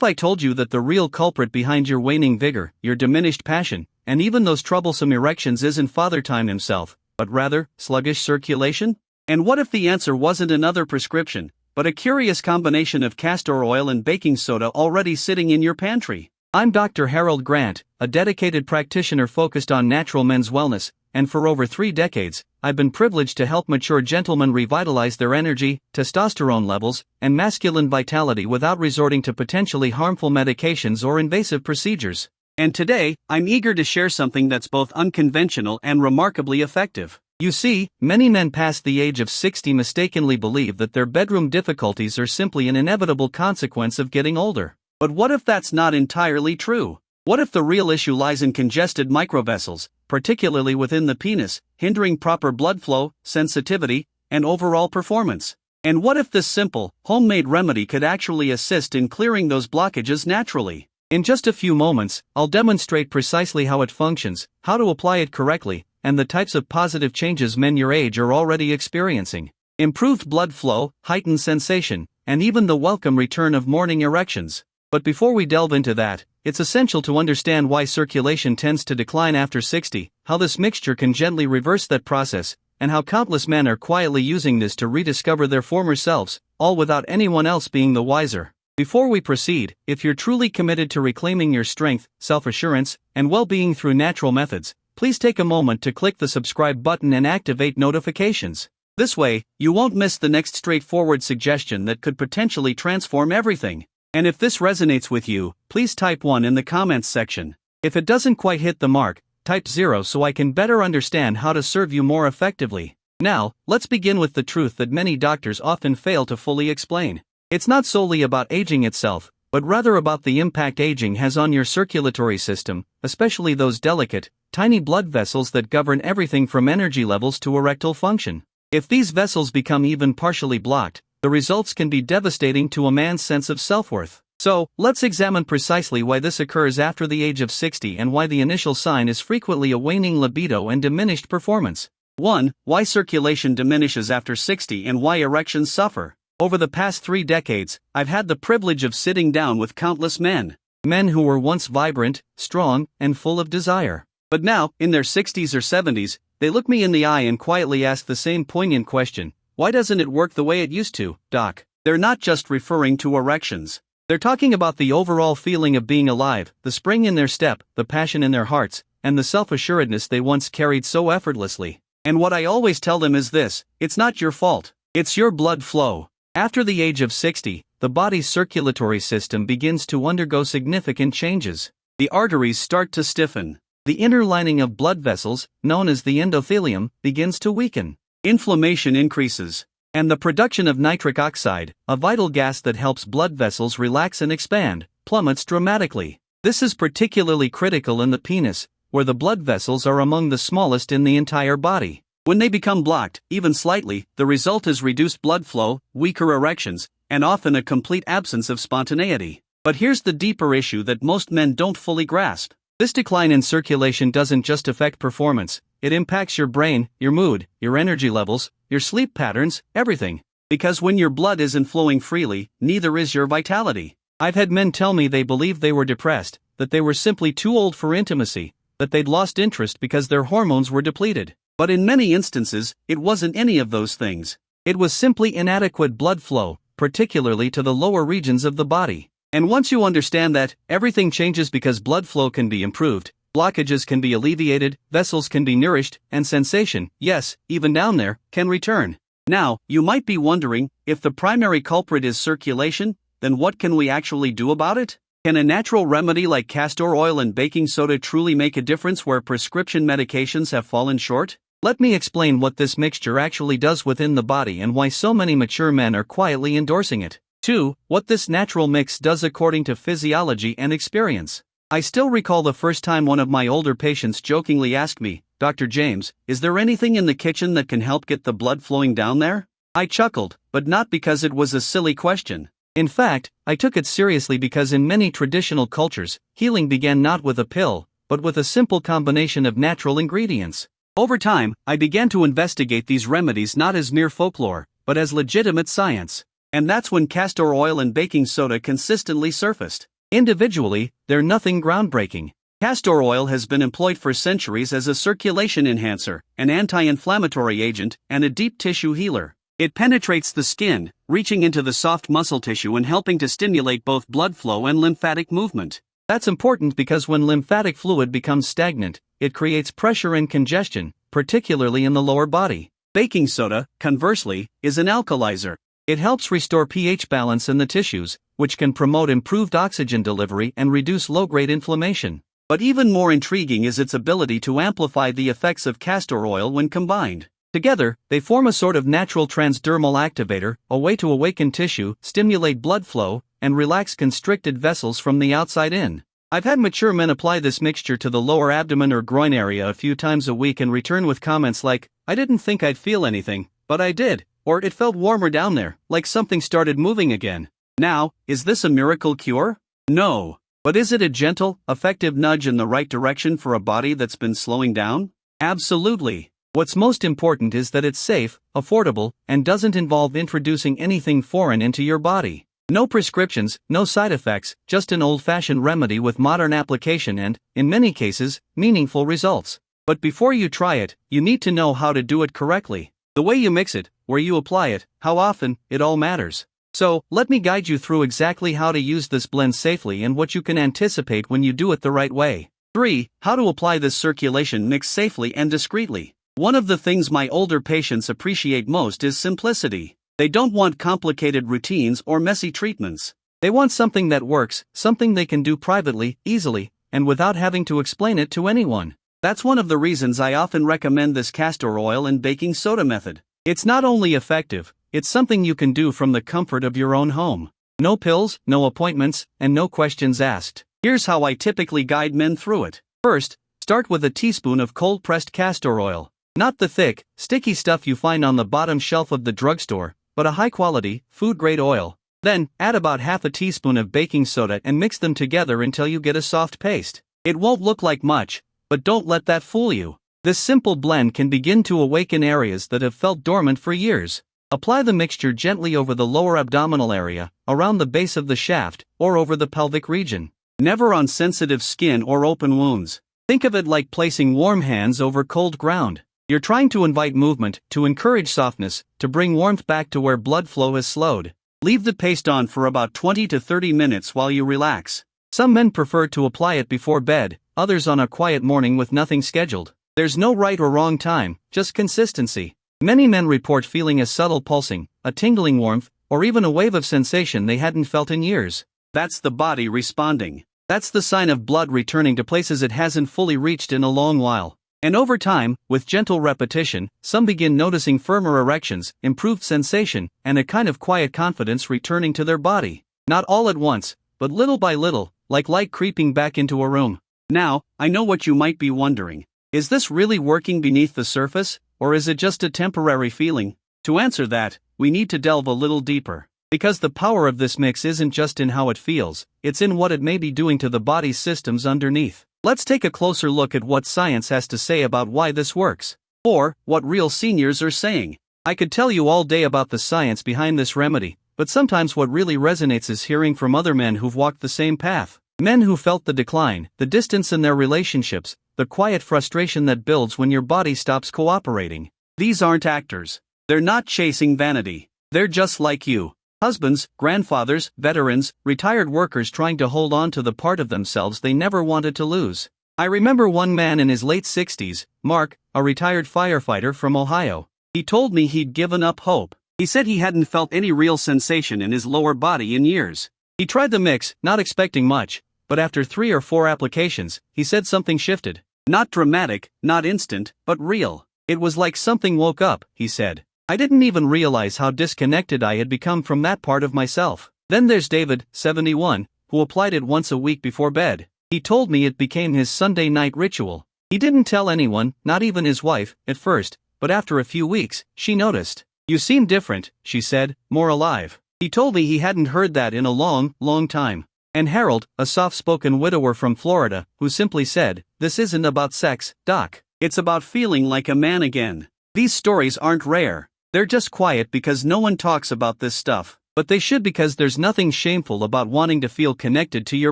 if I told you that the real culprit behind your waning vigor, your diminished passion, and even those troublesome erections isn't Father Time himself, but rather, sluggish circulation? And what if the answer wasn't another prescription, but a curious combination of castor oil and baking soda already sitting in your pantry? I'm Dr. Harold Grant, a dedicated practitioner focused on natural men's wellness, and for over 3 decades, I've been privileged to help mature gentlemen revitalize their energy, testosterone levels, and masculine vitality without resorting to potentially harmful medications or invasive procedures. And today, I'm eager to share something that's both unconventional and remarkably effective. You see, many men past the age of 60 mistakenly believe that their bedroom difficulties are simply an inevitable consequence of getting older. But what if that's not entirely true? What if the real issue lies in congested microvessels, particularly within the penis, hindering proper blood flow, sensitivity, and overall performance? And what if this simple, homemade remedy could actually assist in clearing those blockages naturally? In just a few moments, I'll demonstrate precisely how it functions, how to apply it correctly, and the types of positive changes men your age are already experiencing. Improved blood flow, heightened sensation, and even the welcome return of morning erections. But before we delve into that, it's essential to understand why circulation tends to decline after 60, how this mixture can gently reverse that process, and how countless men are quietly using this to rediscover their former selves, all without anyone else being the wiser. Before we proceed, if you're truly committed to reclaiming your strength, self-assurance, and well-being through natural methods, please take a moment to click the subscribe button and activate notifications. This way, you won't miss the next straightforward suggestion that could potentially transform everything. And if this resonates with you, please type 1 in the comments section. If it doesn't quite hit the mark, type 0 so I can better understand how to serve you more effectively. Now, let's begin with the truth that many doctors often fail to fully explain. It's not solely about aging itself, but rather about the impact aging has on your circulatory system, especially those delicate, tiny blood vessels that govern everything from energy levels to erectile function. If these vessels become even partially blocked, the results can be devastating to a man's sense of self-worth. So, let's examine precisely why this occurs after the age of 60 and why the initial sign is frequently a waning libido and diminished performance. 1. Why circulation diminishes after 60 and why erections suffer. Over the past 3 decades, I've had the privilege of sitting down with countless men. Men who were once vibrant, strong, and full of desire. But now, in their 60s or 70s, they look me in the eye and quietly ask the same poignant question. Why doesn't it work the way it used to, Doc? They're not just referring to erections. They're talking about the overall feeling of being alive, the spring in their step, the passion in their hearts, and the self-assuredness they once carried so effortlessly. And what I always tell them is this: it's not your fault. It's your blood flow. After the age of 60, the body's circulatory system begins to undergo significant changes. The arteries start to stiffen. The inner lining of blood vessels, known as the endothelium, begins to weaken. Inflammation increases, and the production of nitric oxide, a vital gas that helps blood vessels relax and expand, plummets dramatically. This is particularly critical in the penis, where the blood vessels are among the smallest in the entire body. When they become blocked, even slightly, the result is reduced blood flow, weaker erections, and often a complete absence of spontaneity. But here's the deeper issue that most men don't fully grasp. This decline in circulation doesn't just affect performance, it impacts your brain, your mood, your energy levels, your sleep patterns, everything. Because when your blood isn't flowing freely, neither is your vitality. I've had men tell me they believed they were depressed, that they were simply too old for intimacy, that they'd lost interest because their hormones were depleted. But in many instances, it wasn't any of those things. It was simply inadequate blood flow, particularly to the lower regions of the body. And once you understand that, everything changes because blood flow can be improved, blockages can be alleviated, vessels can be nourished, and sensation, yes, even down there, can return. Now, you might be wondering, if the primary culprit is circulation, then what can we actually do about it? Can a natural remedy like castor oil and baking soda truly make a difference where prescription medications have fallen short? Let me explain what this mixture actually does within the body and why so many mature men are quietly endorsing it. 2. What this natural mix does according to physiology and experience. I still recall the first time one of my older patients jokingly asked me, "Dr. James, is there anything in the kitchen that can help get the blood flowing down there?" I chuckled, but not because it was a silly question. In fact, I took it seriously because in many traditional cultures, healing began not with a pill, but with a simple combination of natural ingredients. Over time, I began to investigate these remedies not as mere folklore, but as legitimate science. And that's when castor oil and baking soda consistently surfaced. Individually, they're nothing groundbreaking. Castor oil has been employed for centuries as a circulation enhancer, an anti-inflammatory agent, and a deep tissue healer. It penetrates the skin, reaching into the soft muscle tissue and helping to stimulate both blood flow and lymphatic movement. That's important because when lymphatic fluid becomes stagnant, it creates pressure and congestion, particularly in the lower body. Baking soda, conversely, is an alkalizer. It helps restore pH balance in the tissues, which can promote improved oxygen delivery and reduce low-grade inflammation. But even more intriguing is its ability to amplify the effects of castor oil when combined. Together, they form a sort of natural transdermal activator, a way to awaken tissue, stimulate blood flow, and relax constricted vessels from the outside in. I've had mature men apply this mixture to the lower abdomen or groin area a few times a week and return with comments like, "I didn't think I'd feel anything, but I did," or "It felt warmer down there, like something started moving again." Now, is this a miracle cure? No. But is it a gentle, effective nudge in the right direction for a body that's been slowing down? Absolutely. What's most important is that it's safe, affordable, and doesn't involve introducing anything foreign into your body. No prescriptions, no side effects, just an old-fashioned remedy with modern application and, in many cases, meaningful results. But before you try it, you need to know how to do it correctly. The way you mix it, where you apply it, how often, it all matters. So, let me guide you through exactly how to use this blend safely and what you can anticipate when you do it the right way. 3. How to apply this circulation mix safely and discreetly. One of the things my older patients appreciate most is simplicity. They don't want complicated routines or messy treatments. They want something that works, something they can do privately, easily, and without having to explain it to anyone. That's one of the reasons I often recommend this castor oil and baking soda method. It's not only effective, it's something you can do from the comfort of your own home. No pills, no appointments, and no questions asked. Here's how I typically guide men through it. First, start with a teaspoon of cold-pressed castor oil. Not the thick, sticky stuff you find on the bottom shelf of the drugstore, but a high-quality, food-grade oil. Then, add about half a teaspoon of baking soda and mix them together until you get a soft paste. It won't look like much, but don't let that fool you. This simple blend can begin to awaken areas that have felt dormant for years. Apply the mixture gently over the lower abdominal area, around the base of the shaft, or over the pelvic region. Never on sensitive skin or open wounds. Think of it like placing warm hands over cold ground. You're trying to invite movement, to encourage softness, to bring warmth back to where blood flow has slowed. Leave the paste on for about 20 to 30 minutes while you relax. Some men prefer to apply it before bed, others on a quiet morning with nothing scheduled. There's no right or wrong time, just consistency. Many men report feeling a subtle pulsing, a tingling warmth, or even a wave of sensation they hadn't felt in years. That's the body responding. That's the sign of blood returning to places it hasn't fully reached in a long while. And over time, with gentle repetition, some begin noticing firmer erections, improved sensation, and a kind of quiet confidence returning to their body. Not all at once, but little by little, like light creeping back into a room. Now, I know what you might be wondering. Is this really working beneath the surface, or is it just a temporary feeling? To answer that, we need to delve a little deeper. Because the power of this mix isn't just in how it feels, it's in what it may be doing to the body's systems underneath. Let's take a closer look at what science has to say about why this works. Or, what real seniors are saying. I could tell you all day about the science behind this remedy, but sometimes what really resonates is hearing from other men who've walked the same path. Men who felt the decline, the distance in their relationships, the quiet frustration that builds when your body stops cooperating. These aren't actors. They're not chasing vanity. They're just like you. Husbands, grandfathers, veterans, retired workers trying to hold on to the part of themselves they never wanted to lose. I remember one man in his late 60s, Mark, a retired firefighter from Ohio. He told me he'd given up hope. He said he hadn't felt any real sensation in his lower body in years. He tried the mix, not expecting much, but after 3 or 4 applications, he said something shifted. Not dramatic, not instant, but real. It was like something woke up, he said. I didn't even realize how disconnected I had become from that part of myself. Then there's David, 71, who applied it once a week before bed. He told me it became his Sunday night ritual. He didn't tell anyone, not even his wife, at first, but after a few weeks, she noticed. "You seem different," she said, "more alive." He told me he hadn't heard that in a long, long time. And Harold, a soft-spoken widower from Florida, who simply said, "This isn't about sex, Doc. It's about feeling like a man again." These stories aren't rare. They're just quiet because no one talks about this stuff. But they should, because there's nothing shameful about wanting to feel connected to your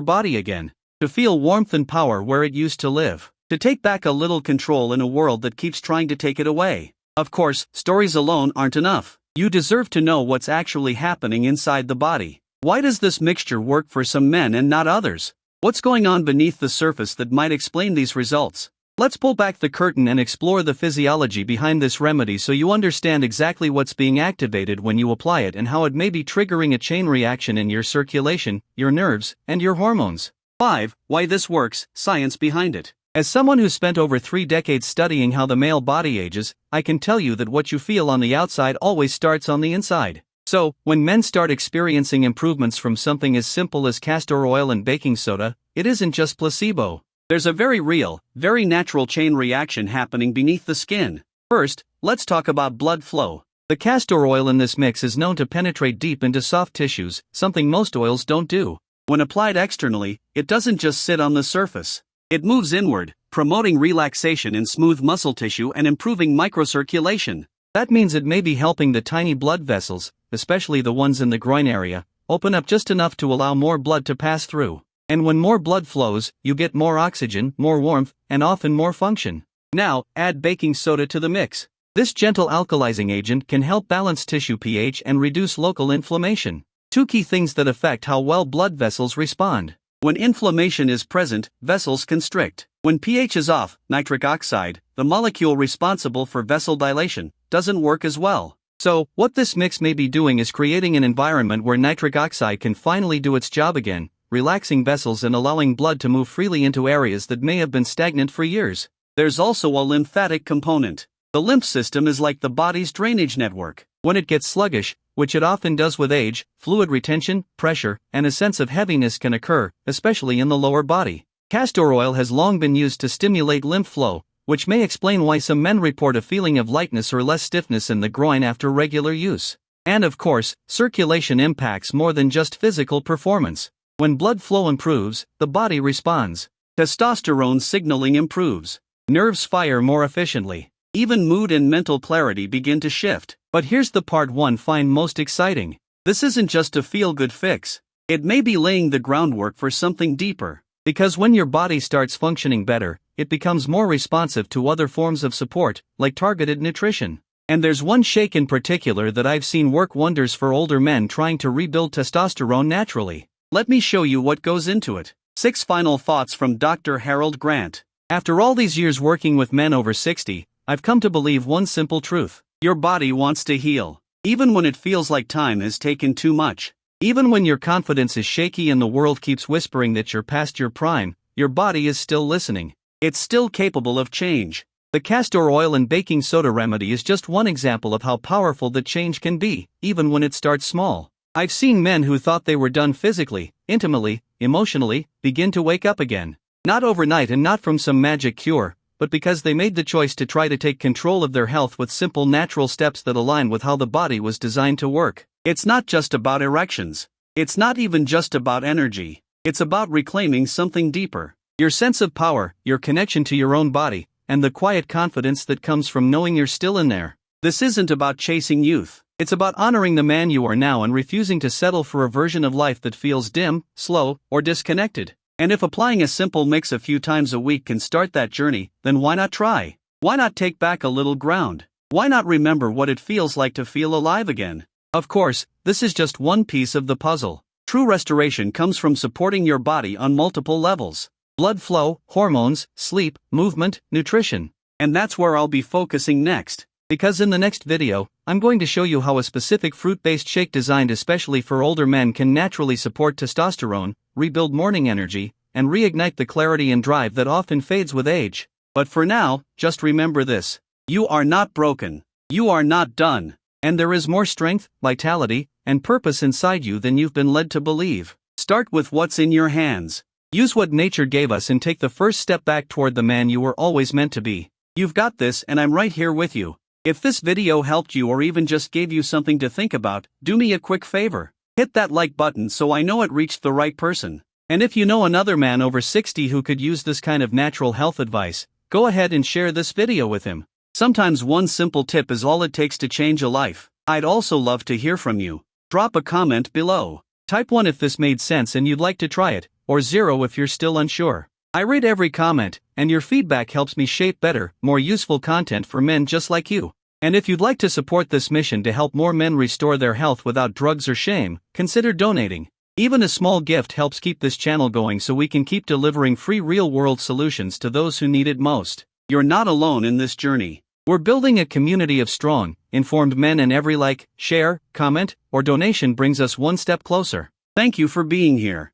body again. To feel warmth and power where it used to live. To take back a little control in a world that keeps trying to take it away. Of course, stories alone aren't enough. You deserve to know what's actually happening inside the body. Why does this mixture work for some men and not others? What's going on beneath the surface that might explain these results? Let's pull back the curtain and explore the physiology behind this remedy so you understand exactly what's being activated when you apply it and how it may be triggering a chain reaction in your circulation, your nerves, and your hormones. 5. Why this works, science behind it. As someone who spent over 3 decades studying how the male body ages, I can tell you that what you feel on the outside always starts on the inside. So, when men start experiencing improvements from something as simple as castor oil and baking soda, it isn't just placebo. There's a very real, very natural chain reaction happening beneath the skin. First, let's talk about blood flow. The castor oil in this mix is known to penetrate deep into soft tissues, something most oils don't do. When applied externally, it doesn't just sit on the surface. It moves inward, promoting relaxation in smooth muscle tissue and improving microcirculation. That means it may be helping the tiny blood vessels, especially the ones in the groin area, open up just enough to allow more blood to pass through. And when more blood flows, you get more oxygen, more warmth, and often more function. Now, add baking soda to the mix. This gentle alkalizing agent can help balance tissue pH and reduce local inflammation. 2 key things that affect how well blood vessels respond. When inflammation is present, vessels constrict. When pH is off, nitric oxide, the molecule responsible for vessel dilation, doesn't work as well. So, what this mix may be doing is creating an environment where nitric oxide can finally do its job again, relaxing vessels and allowing blood to move freely into areas that may have been stagnant for years. There's also a lymphatic component. The lymph system is like the body's drainage network. When it gets sluggish, which it often does with age, fluid retention, pressure, and a sense of heaviness can occur, especially in the lower body. Castor oil has long been used to stimulate lymph flow, which may explain why some men report a feeling of lightness or less stiffness in the groin after regular use. And of course, circulation impacts more than just physical performance. When blood flow improves, the body responds. Testosterone signaling improves. Nerves fire more efficiently. Even mood and mental clarity begin to shift. But here's the part one find most exciting. This isn't just a feel-good fix. It may be laying the groundwork for something deeper. Because when your body starts functioning better, it becomes more responsive to other forms of support, like targeted nutrition. And there's one shake in particular that I've seen work wonders for older men trying to rebuild testosterone naturally. Let me show you what goes into it. 6 final thoughts from Dr. Harold Grant. After all these years working with men over 60, I've come to believe one simple truth. Your body wants to heal. Even when it feels like time has taken too much. Even when your confidence is shaky and the world keeps whispering that you're past your prime, your body is still listening. It's still capable of change. The castor oil and baking soda remedy is just one example of how powerful the change can be, even when it starts small. I've seen men who thought they were done physically, intimately, emotionally, begin to wake up again. Not overnight and not from some magic cure, but because they made the choice to try to take control of their health with simple natural steps that align with how the body was designed to work. It's not just about erections. It's not even just about energy. It's about reclaiming something deeper. Your sense of power, your connection to your own body, and the quiet confidence that comes from knowing you're still in there. This isn't about chasing youth. It's about honoring the man you are now and refusing to settle for a version of life that feels dim, slow, or disconnected. And if applying a simple mix a few times a week can start that journey, then why not try? Why not take back a little ground? Why not remember what it feels like to feel alive again? Of course, this is just one piece of the puzzle. True restoration comes from supporting your body on multiple levels. Blood flow, hormones, sleep, movement, nutrition. And that's where I'll be focusing next. Because in the next video, I'm going to show you how a specific fruit-based shake designed especially for older men can naturally support testosterone, rebuild morning energy, and reignite the clarity and drive that often fades with age. But for now, just remember this. You are not broken. You are not done. And there is more strength, vitality, and purpose inside you than you've been led to believe. Start with what's in your hands. Use what nature gave us and take the first step back toward the man you were always meant to be. You've got this, and I'm right here with you. If this video helped you or even just gave you something to think about, do me a quick favor. Hit that like button so I know it reached the right person. And if you know another man over 60 who could use this kind of natural health advice, go ahead and share this video with him. Sometimes one simple tip is all it takes to change a life. I'd also love to hear from you. Drop a comment below. Type 1 if this made sense and you'd like to try it, or 0 if you're still unsure. I read every comment, and your feedback helps me shape better, more useful content for men just like you. And if you'd like to support this mission to help more men restore their health without drugs or shame, consider donating. Even a small gift helps keep this channel going so we can keep delivering free real-world solutions to those who need it most. You're not alone in this journey. We're building a community of strong, informed men, and every like, share, comment, or donation brings us one step closer. Thank you for being here.